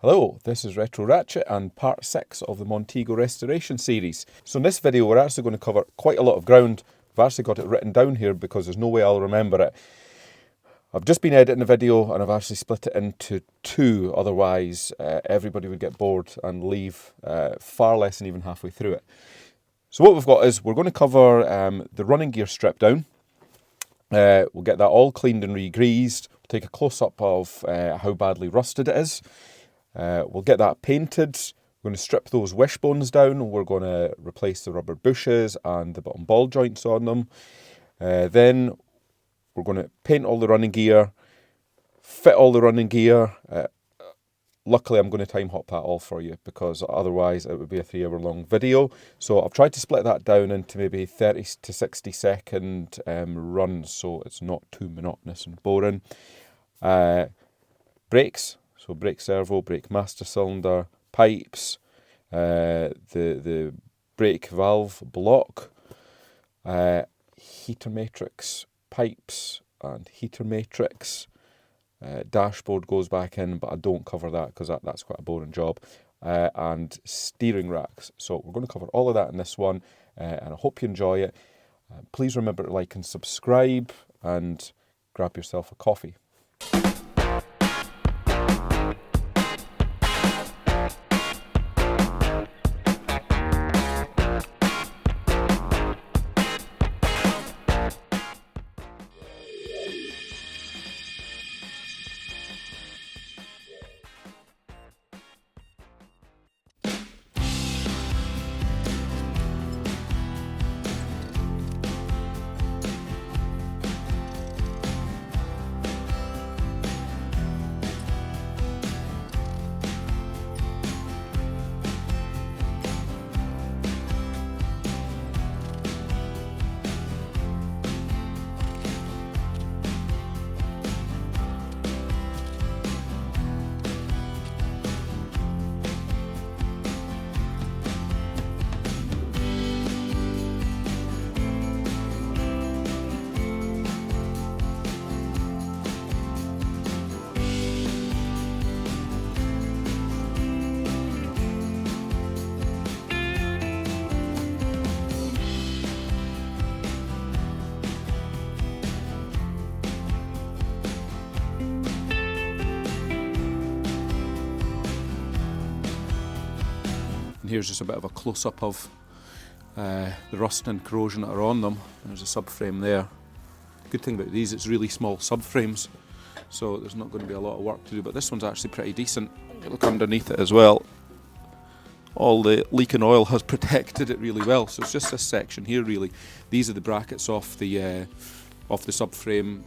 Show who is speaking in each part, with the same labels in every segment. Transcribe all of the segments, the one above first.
Speaker 1: Hello, this is Retro Ratchet and part 6 of the Montego restoration series. So in this video we're actually going to cover quite a lot of ground. I've actually got it written down here because there's no way I'll remember it. I've just been editing the video and I've actually split it into two, otherwise everybody would get bored and leave far less than even halfway through it. So what we've got is we're going to cover the running gear strip down. We'll get that all cleaned and re-greased. We'll take a close-up of how badly rusted it is. We'll get that painted. We're going to strip those wishbones down. We're going to replace the rubber bushes and the bottom ball joints on them. Then we're going to paint all the running gear, fit all the running gear. Luckily, I'm going to time hop that all for you because otherwise it would be a 3-hour long video. So I've tried to split that down into maybe 30 to 60 second runs so it's not too monotonous and boring. Brakes. So brake servo, brake master cylinder, pipes, the brake valve block, heater matrix, pipes and heater matrix. Dashboard goes back in, but I don't cover that because that's quite a boring job. And steering racks. So we're going to cover all of that in this one, and I hope you enjoy it. Please remember to like and subscribe, and grab yourself a coffee. And here's just a bit of a close-up of the rust and corrosion that are on them. There's a subframe there. Good thing about these, it's really small subframes, so there's not going to be a lot of work to do, but this one's actually pretty decent. You look underneath it as well. All the leaking oil has protected it really well, so it's just this section here really. These are the brackets off the subframe,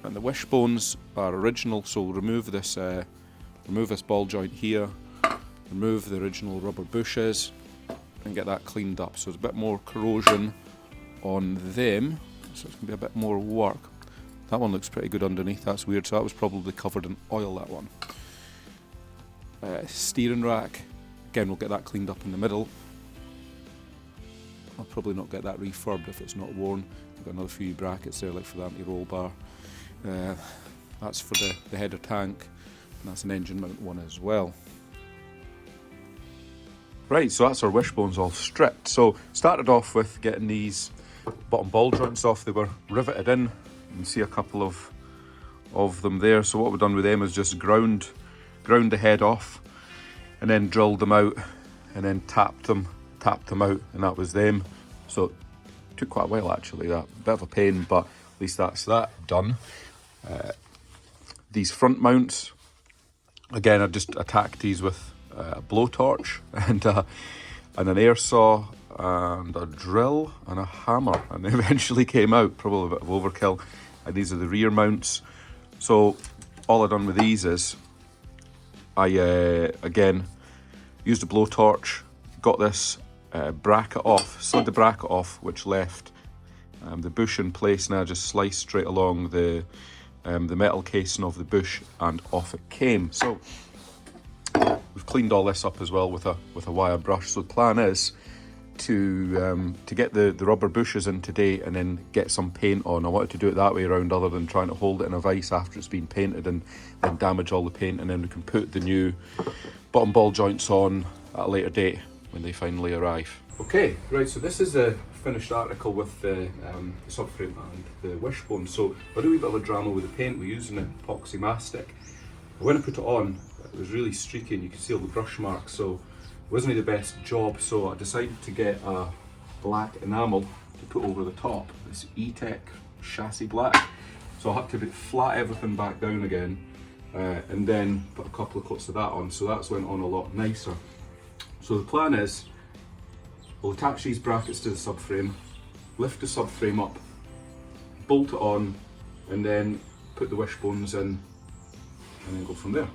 Speaker 1: and the wishbones are original, so we'll remove this ball joint here. Remove the original rubber bushes and get that cleaned up. So there's a bit more corrosion on them, so it's going to be a bit more work. That one looks pretty good underneath, that's weird, so that was probably covered in oil, that one. Steering rack, again we'll get that cleaned up in the middle. I'll probably not get that refurbed if it's not worn. I've got another few brackets there like for the anti-roll bar. That's for the header tank, and that's an engine mount one as well. Right, so that's our wishbones all stripped. So started off with getting these bottom ball joints off. They were riveted in. You can see a couple of them there. So what we've done with them is just ground the head off and then drilled them out and then tapped them out, and that was them. So it took quite a while actually, that bit of a pain, but at least that's that done. These front mounts, again I just attacked these with a blowtorch and an air saw and a drill and a hammer, and they eventually came out. Probably a bit of overkill. And these are the rear mounts. So all I've done with these is I again used a blowtorch, got this bracket off, slid the bracket off, which left the bush in place, and I just sliced straight along the metal casing of the bush, and off it came. So we've cleaned all this up as well with a wire brush. So the plan is to get the rubber bushes in today and then get some paint on. I wanted to do it that way around, other than trying to hold it in a vise after it's been painted and then damage all the paint, and then we can put the new bottom ball joints on at a later date when they finally arrive. Okay, right, so this is a finished article with the subframe and the Wishbone. So I had a wee bit of a drama with the paint. We're using an epoxy mastic. When I put it on, it was really streaky and you could see all the brush marks, so it wasn't the best job. So I decided to get a black enamel to put over the top, this E-Tech chassis black. So I had to flat everything back down again and then put a couple of coats of that on, so that's went on a lot nicer. So the plan is, we'll attach these brackets to the subframe, lift the subframe up, bolt it on, and then put the wishbones in, and then go from there.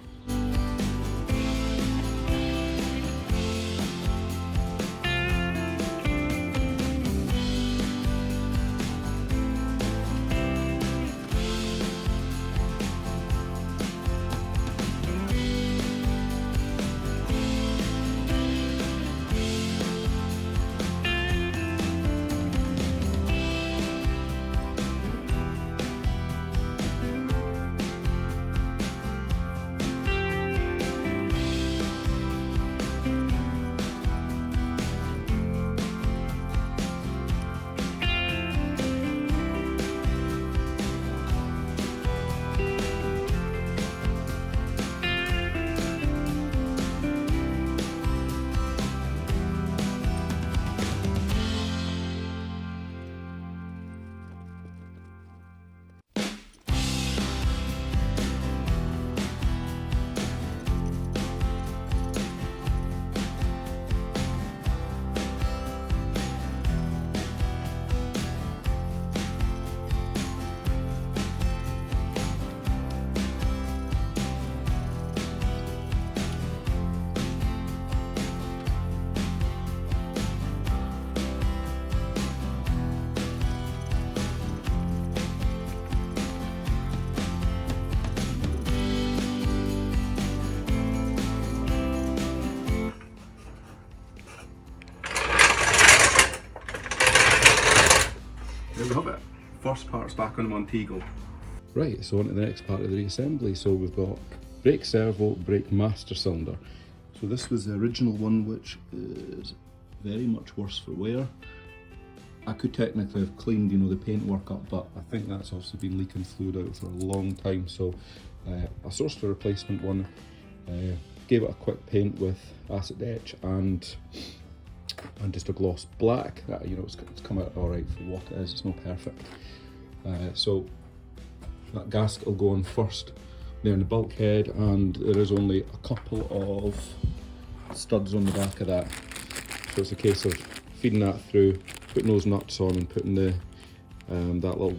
Speaker 1: There we have it. First part's back on the Montego. Right, so on to the next part of the reassembly. So we've got brake servo, brake master cylinder. So this was the original one, which is very much worse for wear. I could technically have cleaned, the paintwork up, but I think that's also been leaking fluid out for a long time. So I sourced a replacement one, gave it a quick paint with acid etch and just a gloss black. It's come out all right for what it is. It's not perfect. So that gasket will go on first there in the bulkhead, and there is only a couple of studs on the back of that. So it's a case of feeding that through, putting those nuts on and putting the that little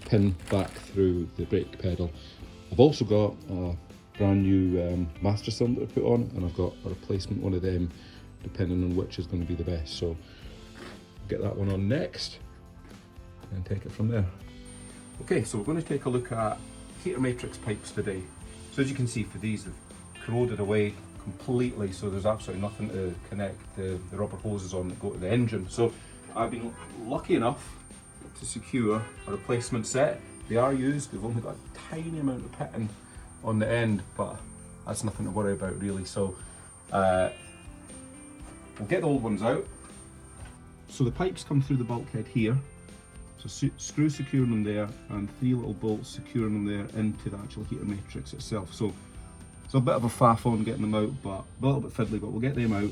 Speaker 1: pin back through the brake pedal. I've also got a brand new master cylinder to put on, and I've got a replacement one of them, depending on which is going to be the best. So get that one on next and take it from there. Okay, so we're going to take a look at heater matrix pipes today. So as you can see, for these, they've corroded away completely, so there's absolutely nothing to connect the rubber hoses on that go to the engine. So I've been lucky enough to secure a replacement set. They are used, they've only got a tiny amount of pitting on the end, but that's nothing to worry about really. So we'll get the old ones out. So the pipes come through the bulkhead here. So screw securing them there, and 3 little bolts securing them there into the actual heater matrix itself. So it's a bit of a faff on getting them out, but a little bit fiddly, but we'll get them out.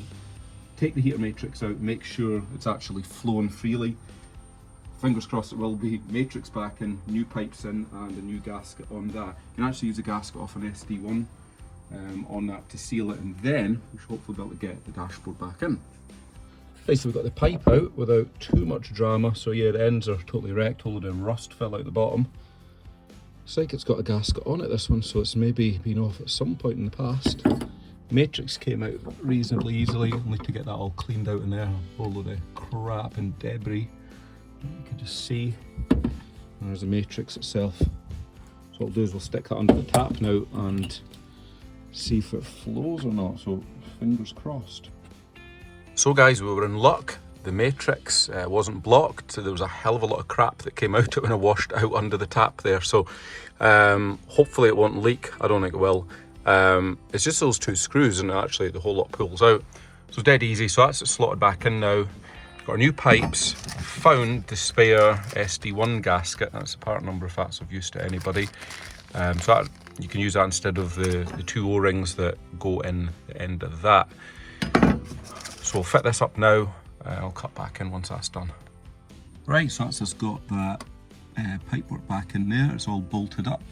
Speaker 1: Take the heater matrix out, make sure it's actually flowing freely. Fingers crossed it will be. Matrix back in, new pipes in, and a new gasket on that. You can actually use a gasket off an SD1 on that to seal it, and then we should hopefully be able to get the dashboard back in. Right, so we've got the pipe out without too much drama. So yeah, the ends are totally wrecked, all the rust fell out the bottom. It's like it's got a gasket on it, this one, so it's maybe been off at some point in the past. Matrix came out reasonably easily, only to get that all cleaned out in there, all of the crap and debris. You can just see, and there's the matrix itself. So what we'll do is we'll stick that under the tap now and see if it flows or not, so fingers crossed. So guys, we were in luck. The matrix wasn't blocked. There was a hell of a lot of crap that came out when I washed out under the tap there. So hopefully it won't leak. I don't think it will. It's just those two screws and actually the whole lot pulls out. So it's dead easy. So that's it slotted back in now. Got our new pipes. Found the spare SD1 gasket. That's the part number if that's of use to anybody. So that, you can use that instead of the two O-rings that go in the end of that. So we'll fit this up now. I'll cut back in once that's done. Right, so that's just got that pipework back in there. It's all bolted up.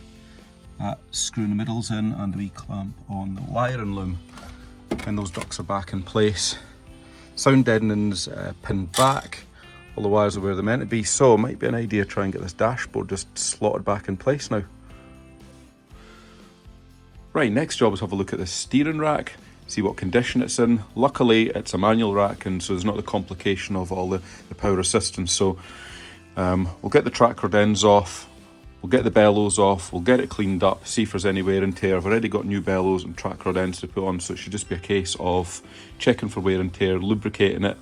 Speaker 1: That screw in the middle's in and we clamp on the wiring loom. And those ducts are back in place. Sound deadening's pinned back. All the wires are where they're meant to be. So it might be an idea to try and get this dashboard just slotted back in place now. Right, next job is have a look at this steering rack. See what condition it's in. Luckily it's a manual rack and so there's not the complication of all the power assistance. So we'll get the track rod ends off, we'll get the bellows off, we'll get it cleaned up, see if there's any wear and tear. I've already got new bellows and track rod ends to put on, so it should just be a case of checking for wear and tear, lubricating it,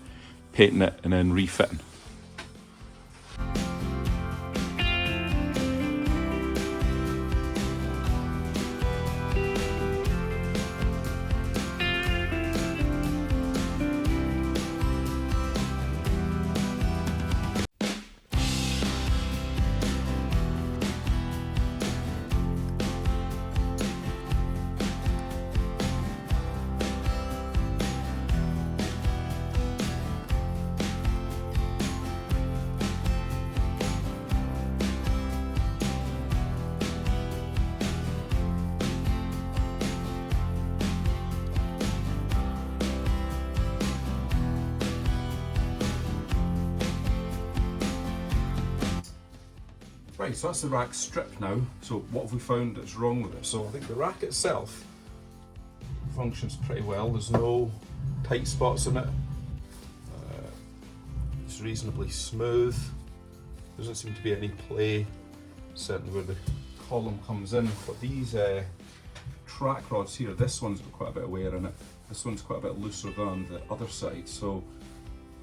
Speaker 1: painting it and then refitting. Right, so that's the rack stripped now. So what have we found that's wrong with it? So I think the rack itself functions pretty well. There's no tight spots in it. It's reasonably smooth. Doesn't seem to be any play, certainly where the column comes in. But these track rods here, this one's got quite a bit of wear in it. This one's quite a bit looser than the other side. So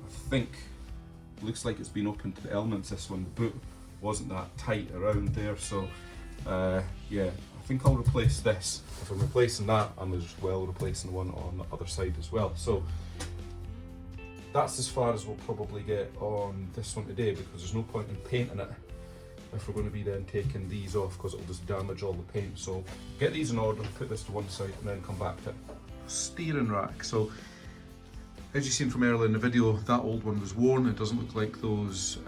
Speaker 1: I think it looks like it's been opened to the elements. This one, the boot wasn't that tight around there, so yeah, I think I'll replace this. If I'm replacing that, I'm as well replacing one on the other side as well. So that's as far as we'll probably get on this one today, because there's no point in painting it if we're going to be then taking these off, because it'll just damage all the paint. So get these in order, put this to one side and then come back to it. Steering rack. So as you've seen from earlier in the video, that old one was worn. It doesn't look like those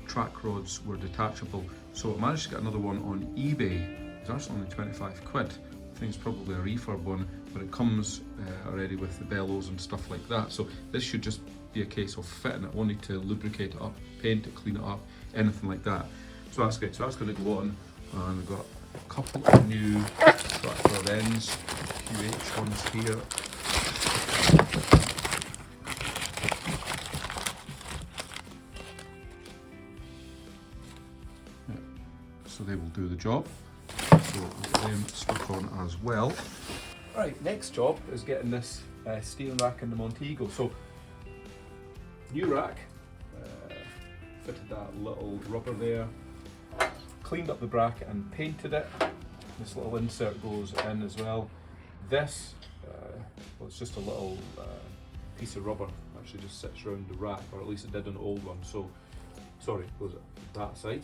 Speaker 1: track rods were detachable. So I managed to get another one on eBay. It's actually only 25 quid. I think it's probably a refurb one, but it comes already with the bellows and stuff like that. So this should just be a case of fitting it. I won't need to lubricate it up, paint it, clean it up, anything like that. So that's good. So that's going to go on. And we've got a couple of new track rod ends, QH ones here. So they will do the job. So we'll get them stuck on as well. Right, next job is getting this steering rack in the Montego. So new rack, fitted that little rubber there, cleaned up the bracket and painted it. This little insert goes in as well. This, well, it's just a little piece of rubber, actually just sits around the rack, or at least it did on the old one. So, sorry, goes that side.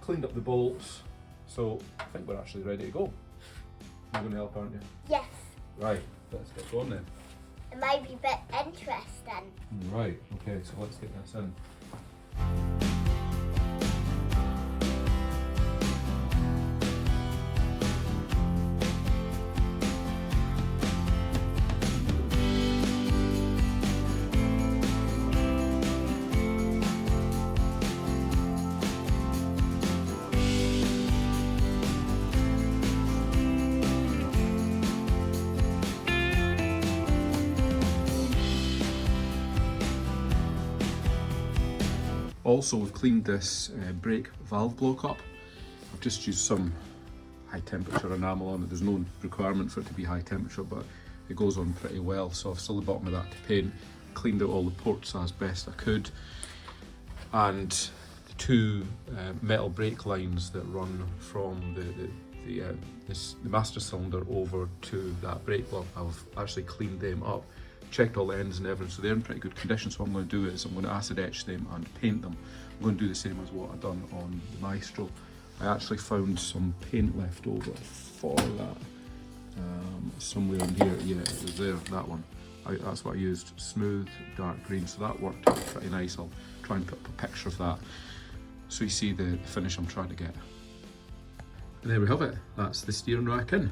Speaker 1: Cleaned up the bolts, so I think we're actually ready to go. You're going to help, aren't you?
Speaker 2: Yes.
Speaker 1: Right, let's get going then.
Speaker 2: It might be a bit interesting.
Speaker 1: Right, okay, so let's get this in. Also, we've cleaned this brake valve block up. I've just used some high temperature enamel on it. There's no requirement for it to be high temperature, but it goes on pretty well. So I've still the bottom of that to paint, cleaned out all the ports as best I could, and the two metal brake lines that run from the master cylinder over to that brake block, I've actually cleaned them up, checked all the ends and everything, so they're in pretty good condition. So what I'm going to do is I'm going to acid etch them and paint them. I'm going to do the same as what I've done on the Maestro. I actually found some paint left over for that, somewhere in here. Yeah, it was there, that one. That's what I used, smooth dark green, so that worked out pretty nice. I'll try and put up a picture of that so you see the finish I'm trying to get. And there we have it, that's the steering rack in.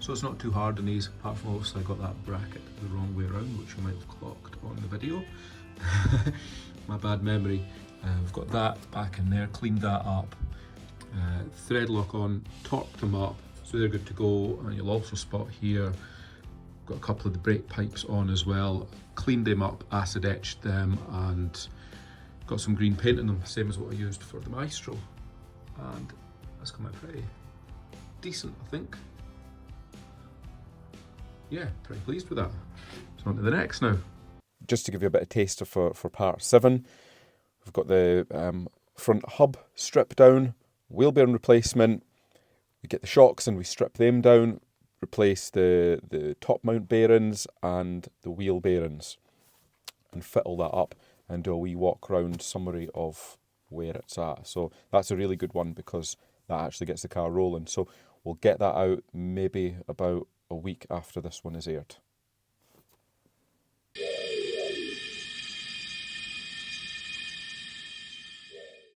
Speaker 1: So it's not too hard on these, apart from obviously I got that bracket the wrong way around, which you might have clocked on the video. My bad memory. We've got that back in there, cleaned that up, thread lock on, torqued them up, so they're good to go. And you'll also spot here, got a couple of the brake pipes on as well, cleaned them up, acid etched them, and got some green paint in them, same as what I used for the Maestro. And that's come out pretty decent, I think. Yeah, pretty pleased with that. So on to the next now. Just to give you a bit of taster for part 7, we've got the front hub stripped down, wheel bearing replacement, we get the shocks and we strip them down, replace the top mount bearings and the wheel bearings, and fit all that up and do a wee walk round summary of where it's at. So that's a really good one because that actually gets the car rolling. So we'll get that out maybe about a week after this one is aired.